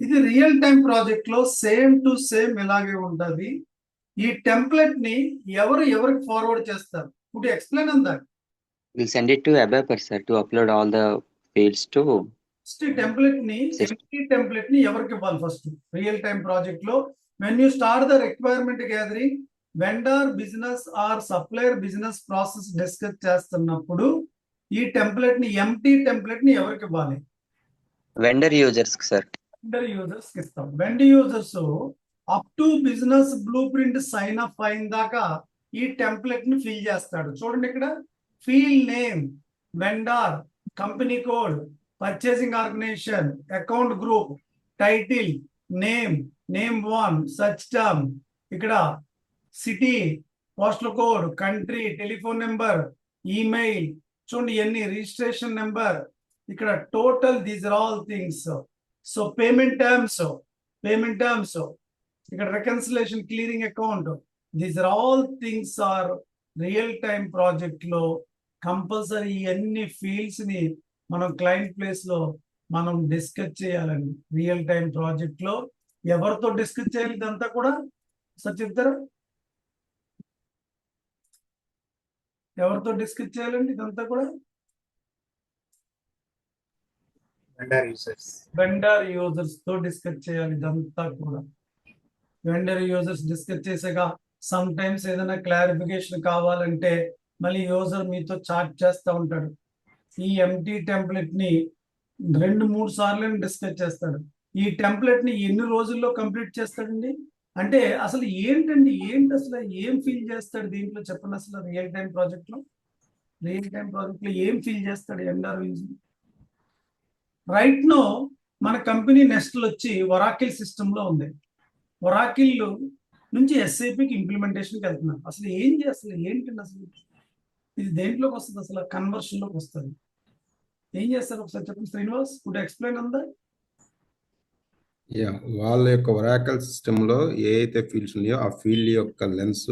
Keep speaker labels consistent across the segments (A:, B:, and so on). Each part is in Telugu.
A: ఇది రియల్ టైం ప్రాజెక్ట్ లో సేమ్ టు సేమ్ ఇలాగే ఉంటది. ఈ టెంప్లెట్ ని ఎవరికి ఫార్వర్డ్ చేస్తారు? Would you explain on that?
B: We'll send it to ABAPer, sir, to upload all the fields to
A: first template ని
B: system.
A: ఎంటీ టెంప్లెట్ ని ఎవరికి ఇవ్వాలి? ఫస్ట్ రియల్ టైం ప్రాజెక్ట్ లో when you start the requirement gathering, vendor business are supplier business process discuss చేస్తున్నప్పుడు ఈ టెంప్లెట్ ని ఎంటీ టెంప్లెట్ ని ఎవరికి ఇవ్వాలి?
B: Vendor users, sir.
A: Vendor users కి ఇస్తాం. Vendor users up to business blueprint sign up అయిన దాకా ఈ టెంప్లెట్ ని ఫిల్ చేస్తాడు. చూడండి ఇక్కడ field name, vendor, company code, purchasing organization, account group, title, name, name one, search term, ఇక్కడ city, postal code, country, telephone number, email, చూడండి ఎన్ని, రిజిస్ట్రేషన్ నెంబర్, ఇక్కడ total these are all things. So payment terms, ఇక్కడ reconciliation, clearing account, these are all things are real time project లో కంపల్సరీ అన్ని ఫీల్డ్స్ ని మనం క్లయింట్ ప్లేస్ లో మనం డిస్కస్ చేయాలండి. రియల్ టైం ప్రాజెక్ట్ లో ఎవరితో డిస్కస్ చేయాలి ఇదంతా కూడా? సార్ చెప్తారా? ఎవరితో డిస్కస్ చేయాలండి ఇదంతా కూడా? వెండర్ యూజర్స్ తో డిస్కస్ చేయాలి ఇదంతా కూడా. వెండర్ యూజర్స్ డిస్కస్ చేసాక సమ్ టైమ్స్ ఏదైనా క్లారిఫికేషన్ కావాలంటే మళ్ళీ యూజర్ మీతో చాట్ చేస్తూ ఉంటాడు. ఈ ఎంటీ టెంప్లెట్ ని 2-3 సార్లు డిస్కస్ చేస్తాడు. ఈ టెంప్లెట్ ని ఎన్ని రోజుల్లో కంప్లీట్ చేస్తాడండి? అంటే అసలు ఏంటండి, అసలు ఏం ఫీల్ చేస్తాడు దీంట్లో చెప్పండి? అసలు రియల్ టైం ప్రాజెక్ట్ లో ఏం ఫీల్ చేస్తాడు ఎండర్ యూజర్? రైట్ నో మన కంపెనీ నెస్ట్లో వచ్చి ఒరాకిల్ సిస్టమ్ లో ఉంది. ఒరాకిల్ నుంచి ఎస్ఏపికి ఇంప్లిమెంటేషన్కి వెళ్తున్నారు. అసలు ఏంటండి, అసలు ఇది దేంట్లోకి వస్తుంది? అసలు కన్వర్షన్ లోకి వస్తుంది. ఏం చేస్తారు ఒకసారి చెప్పండి శ్రీనివాస్, కుడ్ ఎక్స్ప్లెయిన్ అందా?
C: వాళ్ళ యొక్క ఒరాకల్ సిస్టమ్ లో ఏ అయితే ఫీల్డ్స్ ఉన్నాయో ఆ ఫీల్డ్ యొక్క లెన్స్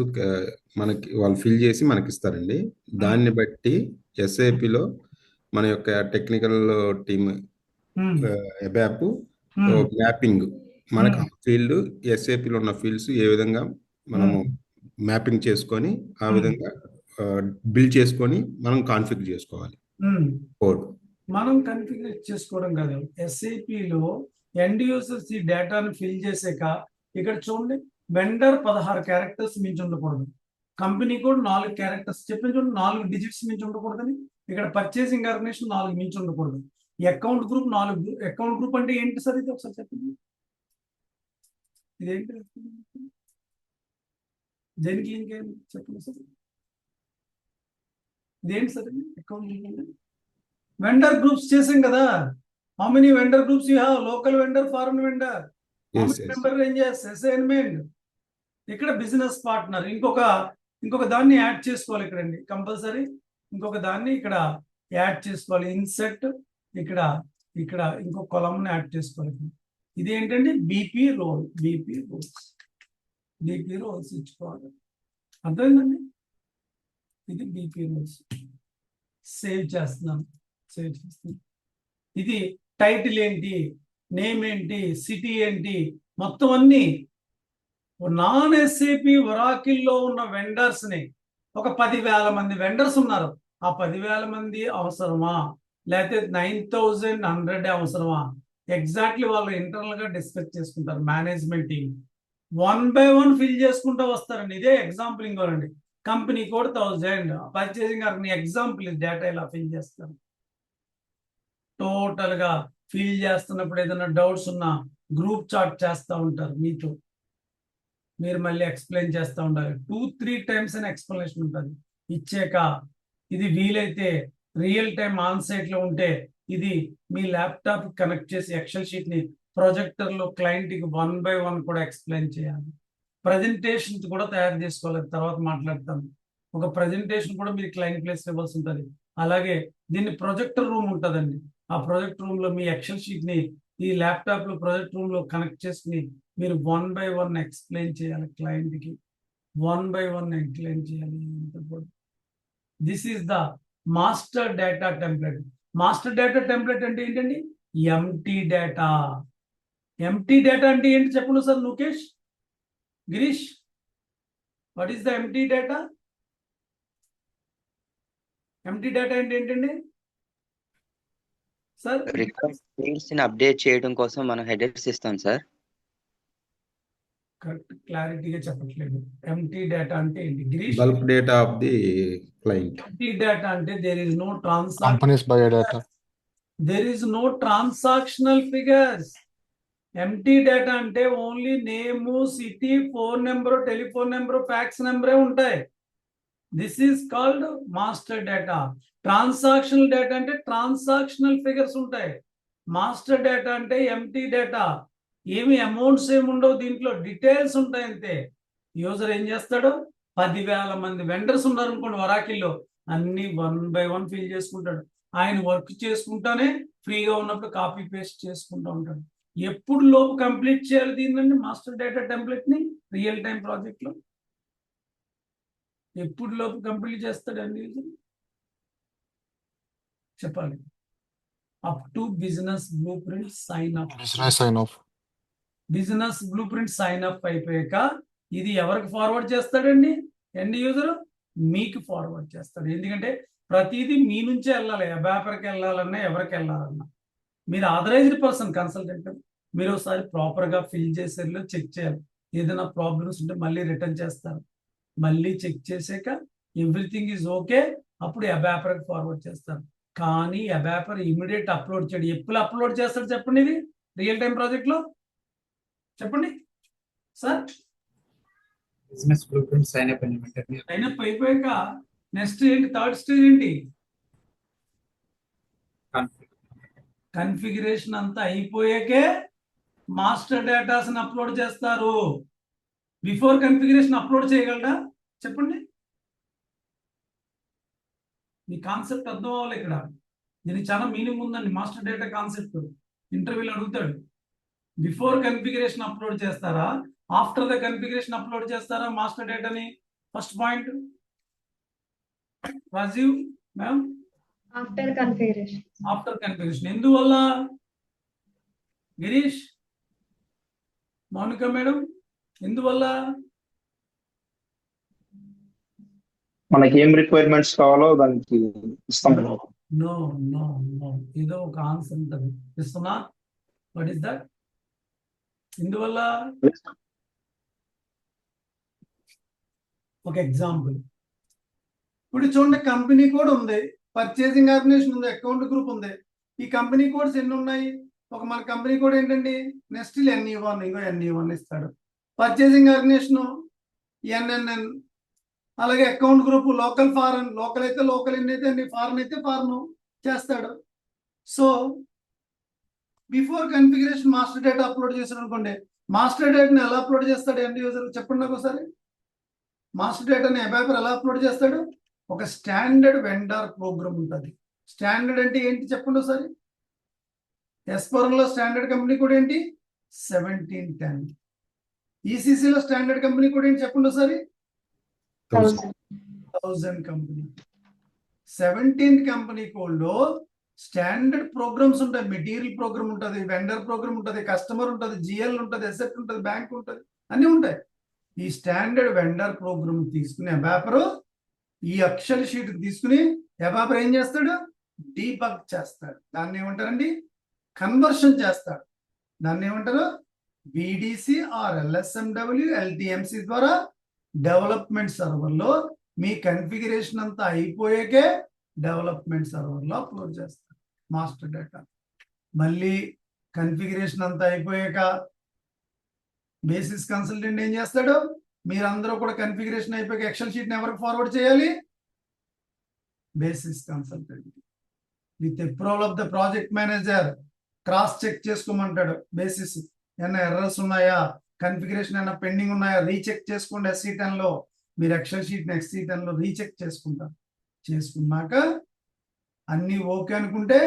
C: మనకి వాళ్ళు ఫిల్ చేసి మనకి ఇస్తారండి. దాన్ని బట్టి ఎస్ఏపిలో మన యొక్క టెక్నికల్ టీమ్ అబాప్ మ్యాపింగ్ మనకు ఫీల్డ్ ఎస్ఏపిలో ఉన్న ఫీల్డ్స్ ఏ విధంగా మనము మ్యాపింగ్ చేసుకొని ఆ విధంగా బిల్డ్ చేసుకొని మనం కాన్ఫిగర్ చేసుకోవాలి. కోడ్
A: మనం కాన్ఫిగర్ చేసుకోవడం కాదు, ఎస్ఏపిలో ఎండ్ యూజర్స్ ఈ డేటాను ఫిల్ చేసాక ఇక్కడ చూడండి, వెండర్ 16 క్యారెక్టర్స్ మించి ఉండకూడదు, కంపెనీ కోడ్ 4 క్యారెక్టర్స్ చెప్పిన చూడండి, 4 డిజిట్స్ మించి ఉండకూడదని. ఇక్కడ పర్చేసింగ్ ఆర్గనైజేషన్ 4 మించి ఉండకూడదు. Account group 4. అకౌంట్ గ్రూప్ అంటే ఏంటి సార్? ఇది ఒకసారి చెప్పండి, ఇదేంటి? దేనికి లింక్ ఏంటి చెప్పండి సార్, ఇదేంటి sir? Account link vendor groups చేసాం కదా. How many vendor groups you have? Local vendor, foreign vendor, member ranges, assignment, ఇక్కడ బిజినెస్ పార్ట్నర్, ఇంకొక దాన్ని యాడ్ చేసుకోవాలి ఇక్కడ అండి కంపల్సరీ. ఇంకొక దాన్ని ఇక్కడ యాడ్ చేసుకోవాలి, ఇన్సెట్, ఇక్కడ ఇంకొక కాలమ్ని యాడ్ చేసుకోవాలి. ఇది ఏంటండి? బీపీ రోల్స్ ఇచ్చుకోవాలి. అర్థమైందండి? ఇది బీపీ రోల్స్. సేవ్ చేస్తున్నాను. ఇది టైటిల్ ఏంటి, నేమ్ ఏంటి, సిటీ ఏంటి, మొత్తం అన్ని నాన్ ఎస్ఏపి ఒరాకిల్లో ఉన్న వెండర్స్ ని, ఒక 10,000 మంది వెండర్స్ ఉన్నారు. ఆ 10,000 మంది అవసరమా, లేకపోతే 9,100 అవసరమా? ఎగ్జాక్ట్లీ వాళ్ళు ఇంటర్నల్ గా డిస్కస్ చేసుకుంటారు. మేనేజ్మెంట్ టీం 1 by 1 ఫిల్ చేసుకుంటూ వస్తారండి. ఇదే ఎగ్జాంపుల్ ఇంకోనండి. Company code 1000, purchasing example data ఇలా ఫిల్ చేస్తారు. టోటల్ గా ఫిల్ చేస్తున్నప్పుడు ఏదైనా డౌట్స్ ఉన్నా గ్రూప్ చాట్ చేస్తూ ఉంటారు మీతో, మీరు మళ్ళీ ఎక్స్ప్లెయిన్ చేస్తూ ఉండాలి. 2-3 టైమ్స్ అని ఎక్స్ప్లెనేషన్ ఉంటుంది. ఇచ్చాక ఇది వీలైతే రియల్ టైం ఆన్ సైట్ లో ఉంటే ఇది మీ ల్యాప్టాప్ కనెక్ట్ చేసి ఎక్సెల్ షీట్ ని ప్రొజెక్టర్ లో క్లయింట్ కి 1 by 1 కూడా ఎక్స్ప్లెయిన్ చేయాలి. ప్రజెంటేషన్ కూడా తయారు చేసుకోవాలి, తర్వాత మాట్లాడతాం. ఒక ప్రజెంటేషన్ కూడా మీరు క్లయింట్ ప్లేస్ ఇవ్వాల్సి ఉంటుంది. అలాగే దీన్ని ప్రొజెక్టర్ రూమ్ ఉంటుందండి. ఆ ప్రొజెక్ట్ రూమ్ లో మీ ఎక్సెల్ షీట్ ని ఈ ల్యాప్టాప్ లో ప్రొజెక్ట్ రూమ్ లో కనెక్ట్ చేసుకుని మీరు 1 by 1 ఎక్స్ప్లెయిన్ చేయాలి క్లయింట్ కి. 1 by 1 ఎక్స్ప్లెయిన్ చేయాలి. This is the master data template. Master data template అంటే ఏంటండి? Empty data. ఎంటీ డేటా అంటే ఏంటి చెప్పండి sir Lokesh, Girish, what is the empty data? Empty data అంటే ఏంటండి సార్?
B: రిక్వైర్డ్ ఫీల్డ్స్ ని అప్డేట్ చేయడం కోసం మనం హెడర్స్ ఇస్తాం సార్.
A: కరెక్ట్, క్లారిటీగా చెప్పట్లేదు. ఎంటీ డేటా అంటే ఏంటి Girish?
C: Bulk data of the client.
A: Empty data అంటే there is no transaction,
D: Company's biodata.
A: There is no transactional figures. Empty data అంటే only name, city, phone number, telephone number, fax నెంబరే ఉంటాయి. This is called master data. Transactional data అంటే ట్రాన్సాక్షనల్ ఫిగర్స్ ఉంటాయి. మాస్టర్ డేటా అంటే ఎంటీ డేటా. ఏమి అమౌంట్స్ ఏమి ఉండవు దీంట్లో, డీటెయిల్స్ ఉంటాయి అంతే. యూజర్ ఏం చేస్తాడు, 10,000 మంది వెండర్స్ ఉన్నారు అనుకోండి వరాకిల్లో, అన్ని 1 by 1 ఫిల్ చేసుకుంటాడు. ఆయన వర్క్ చేసుకుంటానే ఫ్రీగా ఉన్నప్పుడు కాపీ పేస్ట్ చేసుకుంటూ ఉంటాడు. ఎప్పుడు లోపు కంప్లీట్ చేయాలి దీన్ని, మాస్టర్ డేటా టెంప్లెట్ ని రియల్ టైం ప్రాజెక్ట్ లో ఎప్పుడు లోపు కంప్లీట్ చేస్తాడు అండి చెప్పాలి? Up to business blueprint sign up.
D: Business sign off.
A: Business blueprint sign up అయిపోయాక ఇది ఎవరికి ఫార్వర్డ్ చేస్తాడండి? ఎండ్ యూజర్ మీకు ఫార్వర్డ్ చేస్తాడు. ఎందుకంటే ప్రతిదీ మీ నుంచే వెళ్ళాలి, అబాపర్కి వెళ్ళాలన్నా ఎవరికి వెళ్ళాలన్నా. మీరు ఆథరైజ్డ్ పర్సన్ కన్సల్టెంట్, మీరు ఒకసారి ప్రాపర్గా ఫిల్ చేసేలో చెక్ చేయాలి. ఏదైనా ప్రాబ్లమ్స్ ఉంటే మళ్ళీ రిటర్న్ చేస్తారు. మళ్ళీ చెక్ చేసాక ఎవ్రీథింగ్ ఈజ్ ఓకే, అప్పుడు అబాపర్కి ఫార్వర్డ్ చేస్తారు. కానీ అబాపర్ ఇమీడియట్ అప్లోడ్ చేయడు. ఎప్పుడు అప్లోడ్ చేస్తాడు చెప్పండి ఇది రియల్ టైం ప్రాజెక్ట్ లో? చెప్పండి sir.
E: Business blueprint sign up వెంటనే
A: సైన్ అప్ అయిపోయాక నెక్స్ట్ ఏంటి, థర్డ్ స్టేజ్ ఏంటి? కన్ఫిగరేషన్ అంతా అయిపోయాకే మాస్టర్ డేటాస్ అప్లోడ్ చేస్తారు. బిఫోర్ కన్ఫిగరేషన్ అప్లోడ్ చేయగలరా చెప్పండి? మీ కాన్సెప్ట్ అర్థం అవ్వాలి ఇక్కడ. దీనికి చాలా మీనింగ్ ఉందండి. మాస్టర్ డేటా కాన్సెప్ట్ ఇంటర్వ్యూలో అడుగుతాడు. బిఫోర్ కన్ఫిగరేషన్ అప్లోడ్ చేస్తారా, ఆఫ్టర్ ద కన్ఫిగరేషన్ అప్లోడ్ చేస్తారా మాస్టర్ డేటాని? First point Rajeev ma'am.
F: After configuration.
A: After configuration. ఎందువల్ల గిరీష్, మౌనిక మేడం, ఎందువల్ల?
E: మనకి ఏం రిక్వైర్మెంట్స్ కావాలో దానికి ఇస్తాం.
A: నో నో నో, ఏదో ఒక ఆన్సర్ ఉంటుంది ఇస్తున్నా. What is that? ఎందువల్ల? ఒక ఎగ్జాంపుల్. ఇప్పుడు చూడండి, కంపెనీ కోడ్ ఉంది, పర్చేసింగ్ ఆర్గనైజేషన్ ఉంది, అకౌంట్ గ్రూప్ ఉంది. ఈ కంపెనీ కోడ్స్ ఎన్ని ఉన్నాయి? ఒక మన కంపెనీ కోడ్ ఏంటండి, నెక్స్ట్ NE1, ఇంకో NE1 ఇస్తాడు. పర్చేసింగ్ ఆర్గనైజేషన్ NNN, అలాగే account group local foreign, local అయితే లోకల్, ఎన్ని అయితే అన్ని, ఫారెన్ అయితే ఫారెన్ చేస్తాడు. So before configuration master data upload చేశాడు అనుకోండి, మాస్టర్ డేటాని ఎలా అప్లోడ్ చేస్తాడు ఎండ్ యూజర్ చెప్పండి నాకు ఒకసారి. మాస్టర్ డేటాని అబాపర్ ఎలా అప్లోడ్ చేస్తాడు? ఒక స్టాండర్డ్ వెండర్ ప్రోగ్రామ్ ఉంటుంది. స్టాండర్డ్ అంటే ఏంటి చెప్పండి ఒకసారి. ఎస్పర్లో స్టాండర్డ్ కంపెనీ కోడ్ ఏంటి? 1710. ఈసీసీలో స్టాండర్డ్ కంపెనీ కోడ్ ఏంటి చెప్పండి ఒకసారి. 1000 కంపెనీ. 17th కంపెనీ కోడ్ లో స్టాండర్డ్ ప్రోగ్రామ్స్ ఉంటాయి. మెటీరియల్ ప్రోగ్రామ్ ఉంటుంది, వెండర్ ప్రోగ్రామ్ ఉంటుంది, కస్టమర్ ఉంటుంది, జిఎల్ ఉంటుంది, ఎసెట్ ఉంటుంది, బ్యాంక్ ఉంటుంది, అన్ని ఉంటాయి. ఈ స్టాండర్డ్ వెండర్ ప్రోగ్రామ్ తీసుకుని అబాపర్ ఈ అక్షల్ షీట్ తీసుకుని అబాపర్ ఏం చేస్తాడు? డీబగ్ చేస్తాడు. దాన్ని ఏమంటారండి? కన్వర్షన్ చేస్తాడు. దాన్ని ఏమంటారు? BDC ఆర్ LSMW LTMC ద్వారా డెవలప్మెంట్ సర్వర్లో మీ కన్ఫిగరేషన్ అంతా అయిపోయాకే డెవలప్మెంట్ సర్వర్లో అప్లోడ్ చేస్తారు మాస్టర్ డేటా. మళ్ళీ కన్ఫిగరేషన్ అంతా అయిపోయాక బేసిస్ కన్సల్టెంట్ ఏం చేస్తాడు? మీరందరూ కూడా కన్ఫిగరేషన్ అయిపోయాక ఎక్సెల్ షీట్ని ఎవరికి ఫార్వర్డ్ చేయాలి? Basis consultant. With approval of the project manager cross check చేసుకోమంటాడు. బేసిస్ ఏమైనా ఎర్రర్స్ ఉన్నాయా, కన్ఫిగరేషన్ ఏమైనా పెండింగ్ ఉన్నాయా రీచెక్ చేసుకోండి. SC10 లో మీరు ఎక్సెల్ షీట్ SC10 లో రీచెక్ చేసుకుంటారు. చేసుకున్నాక అన్ని ఓకే అనుకుంటే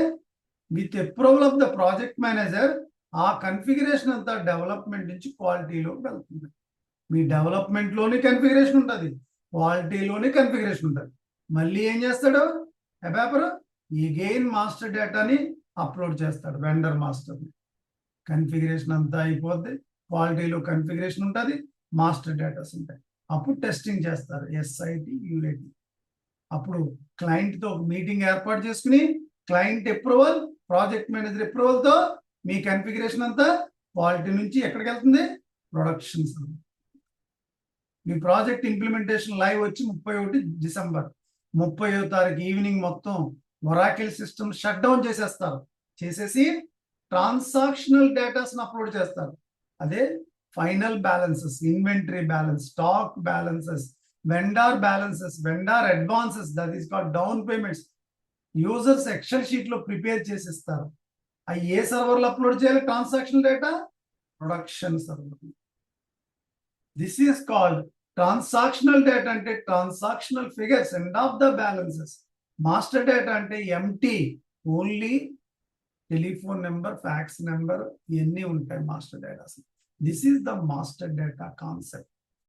A: with approval of the project manager ఆ కన్ఫిగరేషన్ అంతా డెవలప్మెంట్ నుంచి క్వాలిటీలోకి వెళ్తుంది. మీ డెవలప్మెంట్లోని కన్ఫిగరేషన్ ఉంటుంది, క్వాలిటీలోని కన్ఫిగరేషన్ ఉంటుంది. మళ్ళీ ఏం చేస్తాడు అబాపర్? ఈ గెయిన్ మాస్టర్ డేటాని అప్లోడ్ చేస్తాడు వెండర్ మాస్టర్ని. కన్ఫిగరేషన్ అంతా అయిపోద్ది, క్వాలిటీలో కన్ఫిగరేషన్ ఉంటుంది, మాస్టర్ డేటాస్ ఉంటాయి. అప్పుడు టెస్టింగ్ చేస్తారు ఎస్ఐటి యూఐటి. అప్పుడు client తో ఒక మీటింగ్ ఏర్పాటు చేసుకుని క్లయింట్ అప్రూవల్, ప్రాజెక్ట్ మేనేజర్ అప్రూవల్తో మీ కన్ఫిగరేషన్ అంతా క్వాలిటీ నుంచి ఎక్కడికి వెళ్తుంది, ప్రొడక్షన్స్. మీ ప్రాజెక్ట్ ఇంప్లిమెంటేషన్ లైవ్ వచ్చి 31 డిసెంబర్, 30వ తారీఖు ఈవినింగ్ మొత్తం ఒరాకిల్ సిస్టమ్ షట్ డౌన్ చేసేస్తారు. చేసేసి ట్రాన్సాక్షనల్ డేటాస్ అప్లోడ్ చేస్తారు. అదే final balances, inventory balance, stock balances, vendor balances, vendor advances, that is called down payments. Users excel sheet లో ప్రిపేర్ చేసిస్తారు. అవి ఏ సర్వర్లో అప్లోడ్ చేయాలి? Transactional data production server. This is called transactional data. అంటే transactional figures, end of the balances. Master data అంటే empty, only telephone number, fax number, ఇవన్నీ ఉంటాయి master datas. This is the master data concept.